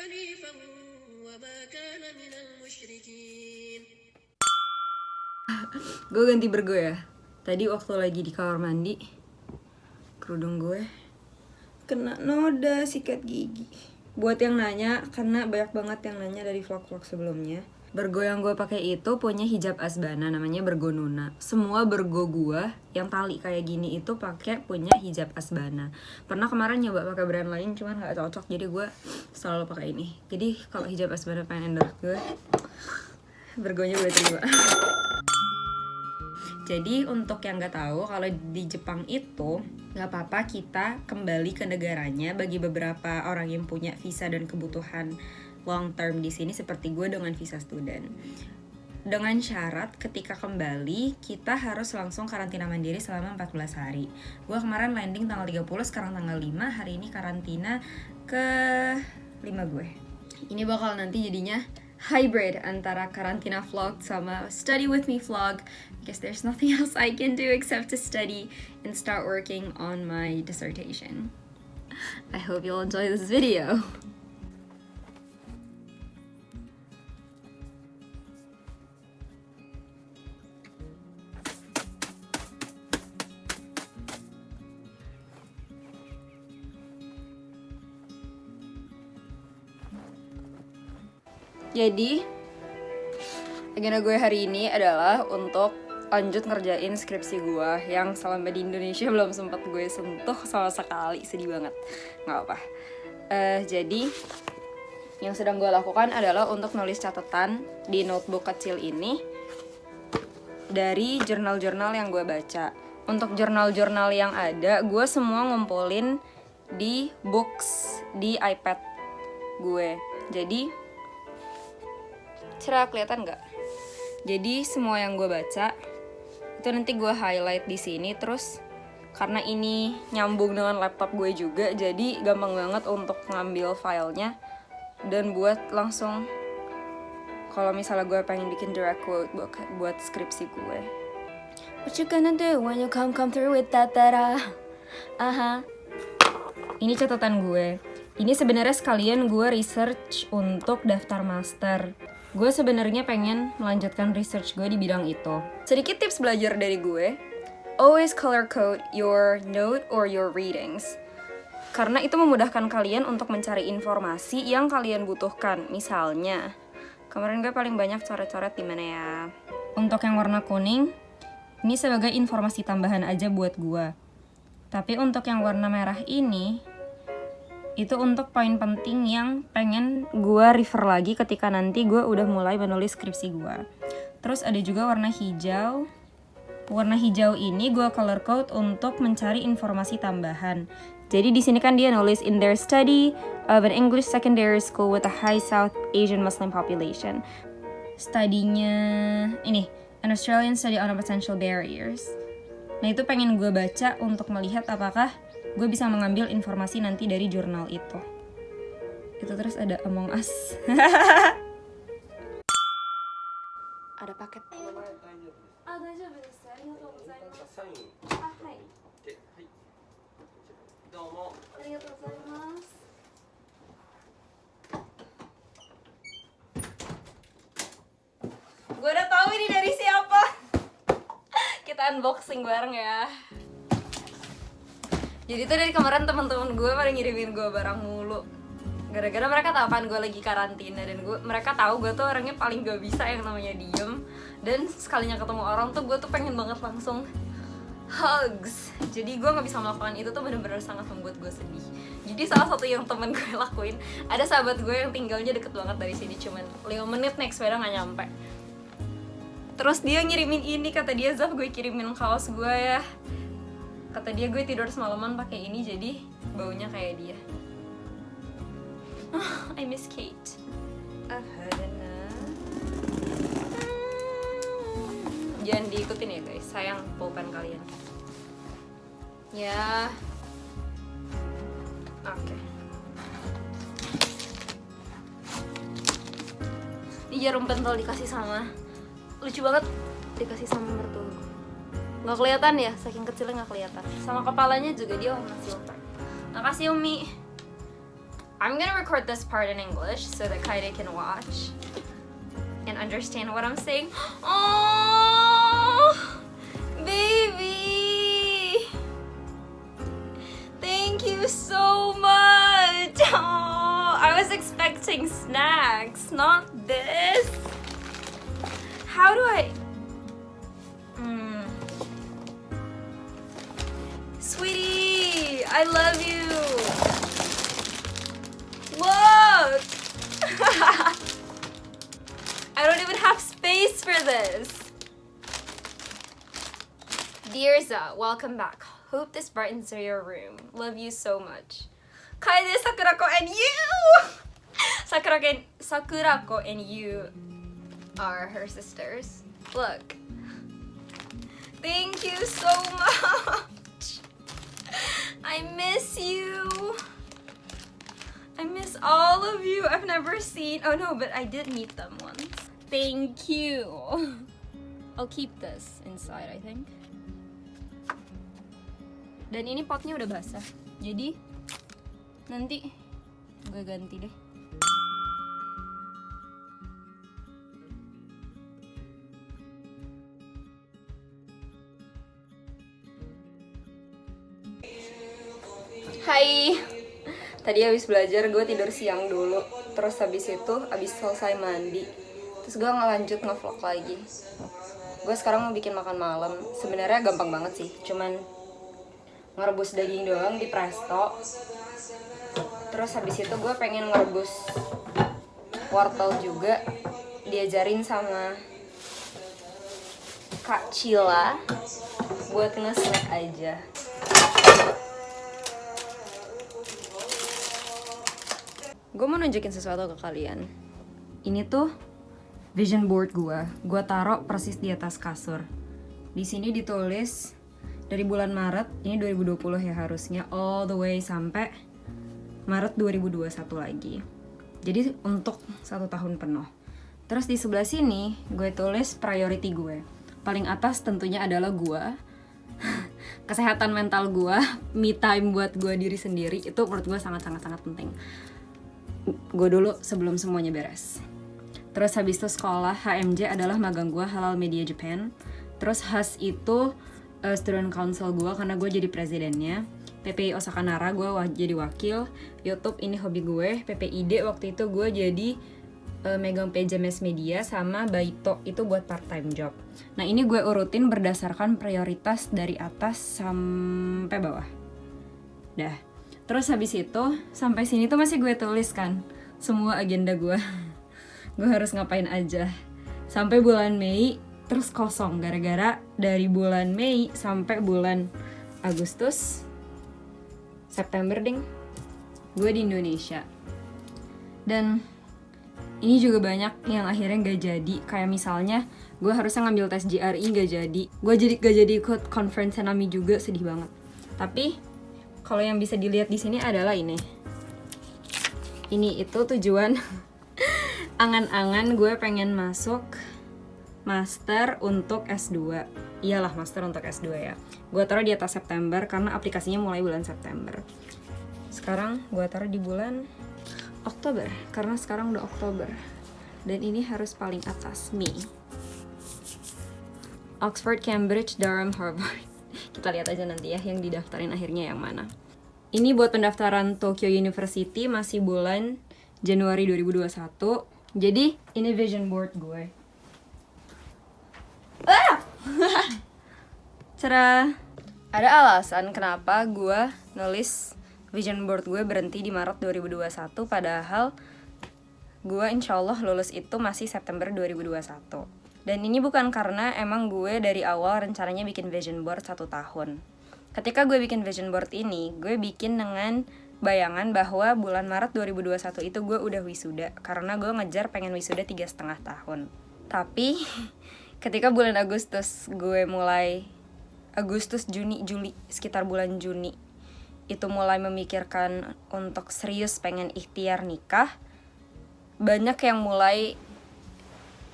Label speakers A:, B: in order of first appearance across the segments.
A: حنيفا وما كان من المشركين.
B: Gue ganti bergo ya. Tadi waktu lagi di kamar mandi, kerudung gue kena noda sikat gigi. Buat yang nanya, karena banyak banget yang nanya dari vlog-vlog sebelumnya, bergo yang gue pakai itu punya hijab Asbana, namanya bergo Nuna. Semua bergo gue yang tali kayak gini itu pakai punya hijab Asbana. Pernah kemarin nyoba pakai brand lain, cuman nggak cocok, jadi gue selalu pakai ini. Jadi kalau hijab Asbana pengen endorse gue, bergonya gue terima. Jadi untuk yang nggak tahu, kalau di Jepang itu nggak apa-apa kita kembali ke negaranya bagi beberapa orang yang punya visa dan kebutuhan long term di sini seperti gue dengan visa student. Dengan syarat ketika kembali kita harus langsung karantina mandiri selama 14 hari. Gue kemarin landing tanggal 30, sekarang tanggal 5, hari ini karantina ke 5 gue. Ini bakal nanti jadinya hybrid antara karantina vlog sama study with me vlog, because there's nothing else I can do except to study and start working on my dissertation. I hope you'll enjoy this video. Jadi, agenda gue hari ini adalah untuk lanjut ngerjain skripsi gue yang selama di Indonesia belum sempat gue sentuh sama sekali, sedih banget. Nggak apa. Jadi, yang sedang gue lakukan adalah untuk nulis catatan di notebook kecil ini dari jurnal-jurnal yang gue baca. Untuk jurnal-jurnal yang ada, gue semua ngumpulin di books di iPad gue. Jadi, cerah kelihatan nggak? Jadi semua yang gue baca itu nanti gue highlight di sini, terus karena ini nyambung dengan laptop gue juga, jadi gampang banget untuk ngambil filenya dan buat langsung kalau misalnya gue pengen bikin direct quote buat skripsi gue. What you gonna do when you come through with that? Ini catatan gue. Ini sebenarnya sekalian gue research untuk daftar master. Gue sebenarnya pengen melanjutkan research gue di bidang itu. Sedikit tips belajar dari gue, always color code your note or your readings. Karena itu memudahkan kalian untuk mencari informasi yang kalian butuhkan. Misalnya, kemarin gue paling banyak coret-coret di mana ya? Untuk yang warna kuning, ini sebagai informasi tambahan aja buat gue. Tapi untuk yang warna merah ini, itu untuk poin penting yang pengen gue refer lagi ketika nanti gue udah mulai menulis skripsi gue. Terus ada juga warna hijau. Warna hijau ini gue color code untuk mencari informasi tambahan. Jadi di sini kan dia nulis in their study of an English secondary school with a high South Asian Muslim population. Studinya ini, an Australian study on potential barriers. Nah itu pengen gue baca untuk melihat apakah gue bisa mengambil informasi nanti dari jurnal itu. Itu terus ada Among Us. Ada paket. Gue udah tahu ini dari siapa. Kita unboxing bareng ya. Jadi tuh dari kemarin teman-teman gue pada ngirimin gue barang mulu. Gara-gara mereka tahu kan gue lagi karantina dan mereka tahu gue tuh orangnya paling gak bisa yang namanya diem. Dan sekalinya ketemu orang tuh gue tuh pengen banget langsung hugs. Jadi gue nggak bisa melakukan itu tuh benar-benar sangat membuat gue sedih. Jadi salah satu yang temen gue lakuin, ada sahabat gue yang tinggalnya deket banget dari sini, cuman 5 menit naik sepeda nggak nyampe. Terus dia ngirimin ini, kata dia, Zaf gue kirimin kaos gue ya. Kata dia gue tidur semalaman pakai ini jadi baunya kayak dia. I miss Kate. Jangan diikutin ya guys, sayang pulpen kalian. Ya. Oke. Ini jarum pentol dikasih sama, lucu banget, dikasih sama mertua. Nggak kelihatan ya, saking kecilnya nggak kelihatan. Sama kepalanya juga dia warna silver. Makasih Umi. I'm gonna record this part in English so that Kaide can watch and understand what I'm saying. Oh, baby! Thank you so much! Oh, I was expecting snacks, not this. How do I... Sweetie, I love you! Look! I don't even have space for this. Dear Za, welcome back. Hope this brightens your room. Love you so much. Kaede, Sakurako, and you! Sakurako and you are her sisters. Look. Thank you so much. I miss you. I miss all of you. I've never seen... Oh no, but I did meet them once. Thank you. I'll keep this inside, I think. Dan ini potnya udah basah. Jadi nanti gue ganti deh. Hai. Tadi habis belajar gue tidur siang dulu. Terus habis itu habis selesai mandi. Terus gue ngelanjut ngevlog lagi. Gue sekarang mau bikin makan malam. Sebenarnya gampang banget sih. Cuman ngerebus daging doang di presto. Terus habis itu gue pengen ngerebus wortel juga. Diajarin sama Kak Cila buat nge-snack aja. Gue mau nunjukin sesuatu ke kalian. Ini tuh vision board gue. Gue taruh persis di atas kasur. Di sini ditulis dari bulan Maret, ini 2020 ya harusnya, all the way sampai Maret 2021 lagi. Jadi untuk 1 tahun penuh. Terus di sebelah sini gue tulis priority gue. Paling atas tentunya adalah gue. Kesehatan mental gue, me time buat gue diri sendiri, itu menurut gue sangat-sangat penting. Gue dulu sebelum semuanya beres. Terus habis itu sekolah, HMJ adalah magang gue Halal Media Japan. Terus HAS itu student council gue karena gue jadi presidennya. PPI Osaka Nara gue jadi wakil. YouTube ini hobi gue. PPID waktu itu gue jadi megang PJMS Media sama Baito itu buat part time job. Nah ini gue urutin berdasarkan prioritas dari atas sampai bawah. Dah. Terus habis itu sampai sini tuh masih gue tulis kan semua agenda gue. Gue harus ngapain aja. Sampai bulan Mei terus kosong gara-gara dari bulan Mei sampai bulan Agustus September ding gue di Indonesia. Dan ini juga banyak yang akhirnya gak jadi. Kayak misalnya gue harusnya ngambil tes GRE gak jadi. Gue gak jadi ikut conference Senami juga, sedih banget. Tapi kalau yang bisa dilihat di sini adalah ini. Ini itu tujuan angan-angan gue pengen masuk master untuk S2. Iyalah master untuk S2 ya. Gue taruh di atas September karena aplikasinya mulai bulan September. Sekarang gue taruh di bulan Oktober karena sekarang udah Oktober. Dan ini harus paling atas, Mei. Oxford, Cambridge, Durham, Harvard. Kita lihat aja nanti ya yang didaftarin akhirnya yang mana. Ini buat pendaftaran Tokyo University masih bulan Januari 2021. Jadi ini vision board gue. Cerah. Ada alasan kenapa gue nulis vision board gue berhenti di Maret 2021 padahal gue insyaallah lulus itu masih September 2021. Dan ini bukan karena emang gue dari awal rencananya bikin vision board 1 tahun. Ketika gue bikin vision board ini, gue bikin dengan bayangan bahwa bulan Maret 2021 itu gue udah wisuda. Karena gue ngejar pengen wisuda 3,5 tahun. Tapi ketika bulan Agustus, gue mulai Agustus, Juni, Juli, sekitar bulan Juni itu mulai memikirkan untuk serius pengen ikhtiar nikah. Banyak yang mulai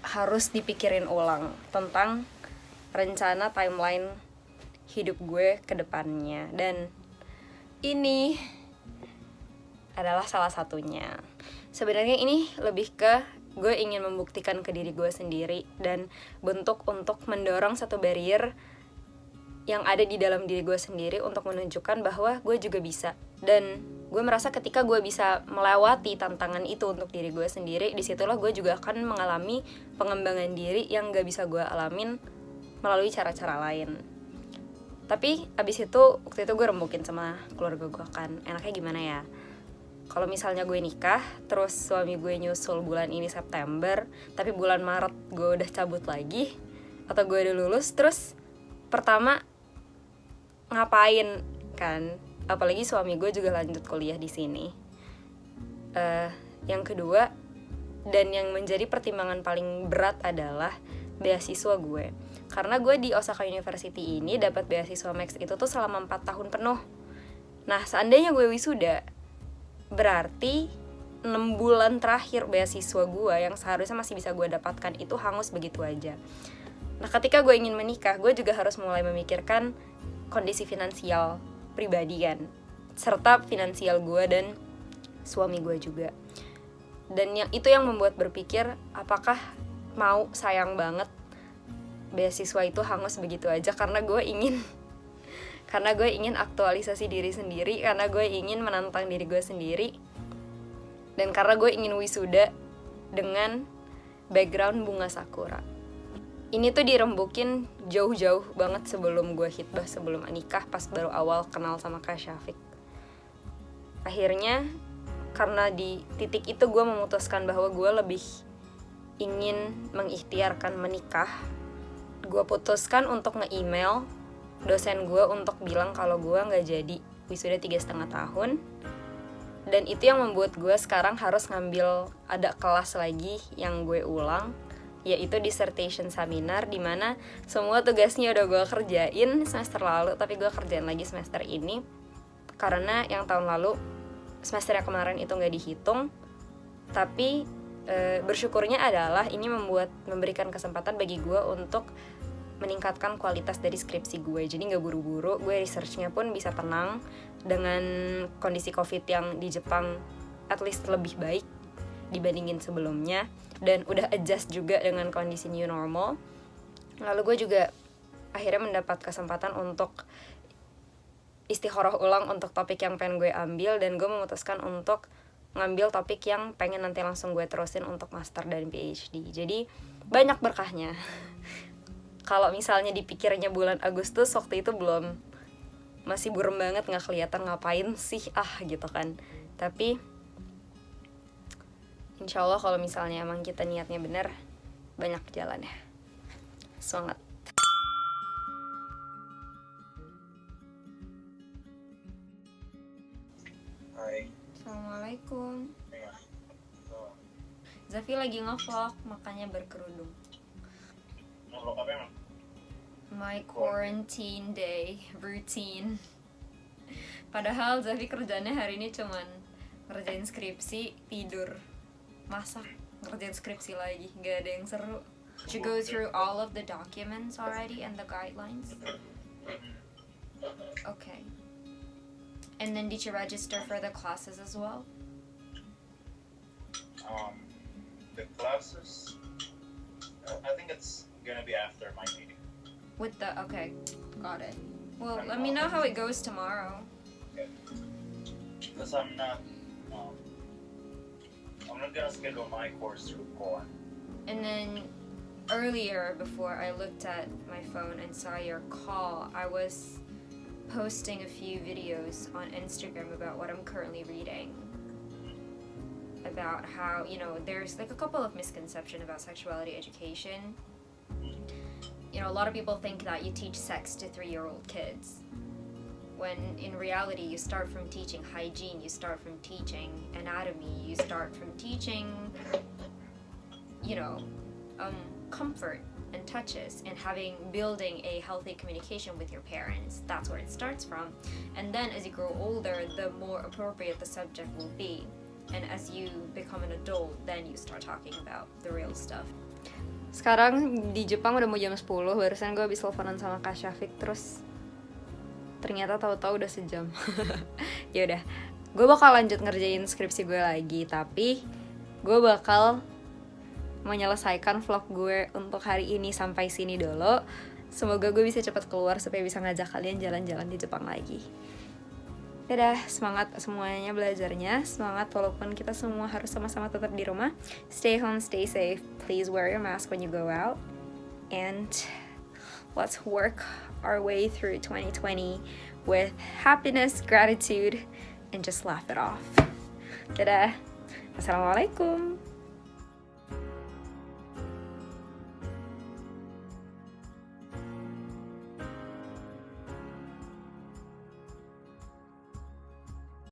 B: harus dipikirin ulang tentang rencana timeline hidup gue ke depannya. Dan ini adalah salah satunya. Sebenarnya ini lebih ke gue ingin membuktikan ke diri gue sendiri dan bentuk untuk mendorong satu barrier yang ada di dalam diri gue sendiri untuk menunjukkan bahwa gue juga bisa. Dan gue merasa ketika gue bisa melewati tantangan itu untuk diri gue sendiri, disitulah gue juga akan mengalami pengembangan diri yang gak bisa gue alamin melalui cara-cara lain. Tapi abis itu, waktu itu gue rembukin sama keluarga gue kan, enaknya gimana ya? Kalau misalnya gue nikah, terus suami gue nyusul bulan ini September, tapi bulan Maret gue udah cabut lagi, atau gue udah lulus, terus pertama ngapain kan? Apalagi suami gue juga lanjut kuliah di sini. Yang kedua, dan yang menjadi pertimbangan paling berat adalah beasiswa gue. Karena gue di Osaka University ini dapat beasiswa Max itu tuh selama 4 tahun penuh. Nah, seandainya gue wisuda, berarti 6 bulan terakhir beasiswa gue yang seharusnya masih bisa gue dapatkan itu hangus begitu aja. Nah, ketika gue ingin menikah, gue juga harus mulai memikirkan kondisi finansial pribadi kan, serta finansial gue dan suami gue juga. Dan itu yang membuat berpikir, apakah mau sayang banget beasiswa itu hangus begitu aja karena gue ingin aktualisasi diri sendiri, karena gue ingin menantang diri gue sendiri, dan karena gue ingin wisuda dengan background bunga sakura. Ini tuh dirembukin jauh-jauh banget sebelum gue hitbah, sebelum nikah, pas baru awal kenal sama Kak Syafiq. Akhirnya karena di titik itu gue memutuskan bahwa gue lebih ingin mengikhtiarkan menikah, gue putuskan untuk nge-email dosen gue untuk bilang kalau gue gak jadi wisuda 3,5 tahun. Dan itu yang membuat gue sekarang harus ngambil ada kelas lagi yang gue ulang, yaitu dissertation seminar, dimana semua tugasnya udah gue kerjain semester lalu, tapi gue kerjain lagi semester ini karena yang tahun lalu semester yang kemarin itu gak dihitung. Tapi bersyukurnya adalah ini memberikan kesempatan bagi gue untuk meningkatkan kualitas dari skripsi gue. Jadi gak buru-buru, gue researchnya pun bisa tenang dengan kondisi COVID yang di Jepang at least lebih baik dibandingin sebelumnya, dan udah adjust juga dengan kondisi new normal. Lalu gue juga akhirnya mendapat kesempatan untuk istikharah ulang untuk topik yang pengen gue ambil, dan gue memutuskan untuk ngambil topik yang pengen nanti langsung gue terusin untuk master dan PhD. Jadi banyak berkahnya. Kalau misalnya dipikirnya bulan Agustus waktu itu masih burem banget, nggak kelihatan ngapain sih gitu kan. Tapi insya Allah kalau misalnya emang kita niatnya bener, banyak jalannya. Semangat.
C: Hai.
B: Assalamualaikum. Zafi lagi nge-vlog, makanya berkerudung.
C: Nge-vlog apa emang?
B: My quarantine day routine. Padahal Zafi kerjanya hari ini cuman ngerjain skripsi, tidur, masak, ngerjain skripsi lagi, gak ada yang seru. Did you go through all of the documents already and the guidelines? Okay. And then did you register for the classes as well?
C: The classes, I think it's gonna be after my meeting.
B: Okay, got it. Well, let me know how it goes tomorrow.
C: Okay. Because I'm not gonna schedule my course through Koan.
B: And then earlier, before I looked at my phone and saw your call, I was posting a few videos on Instagram about what I'm currently reading. About how, there's like a couple of misconceptions about sexuality education. A lot of people think that you teach sex to 3-year-old kids, when in reality you start from teaching hygiene, you start from teaching anatomy, you start from teaching, comfort and touches, and building a healthy communication with your parents. That's where it starts from. And then as you grow older, the more appropriate the subject will be. And as you become an adult, then you start talking about the real stuff. Sekarang di Jepang udah mau jam 10, barusan gue habis teleponan sama Kak Syafiq, terus ternyata tahu-tahu udah sejam. Ya udah, gue bakal lanjut ngerjain skripsi gue lagi, tapi gue bakal menyelesaikan vlog gue untuk hari ini sampai sini dulu. Semoga gue bisa cepat keluar supaya bisa ngajak kalian jalan-jalan di Jepang lagi. Dadah, semangat semuanya belajarnya, semangat walaupun kita semua harus sama-sama tetap di rumah. Stay home, stay safe, please wear your mask when you go out, and let's work our way through 2020 with happiness, gratitude, and just laugh it off. Dadah, assalamualaikum.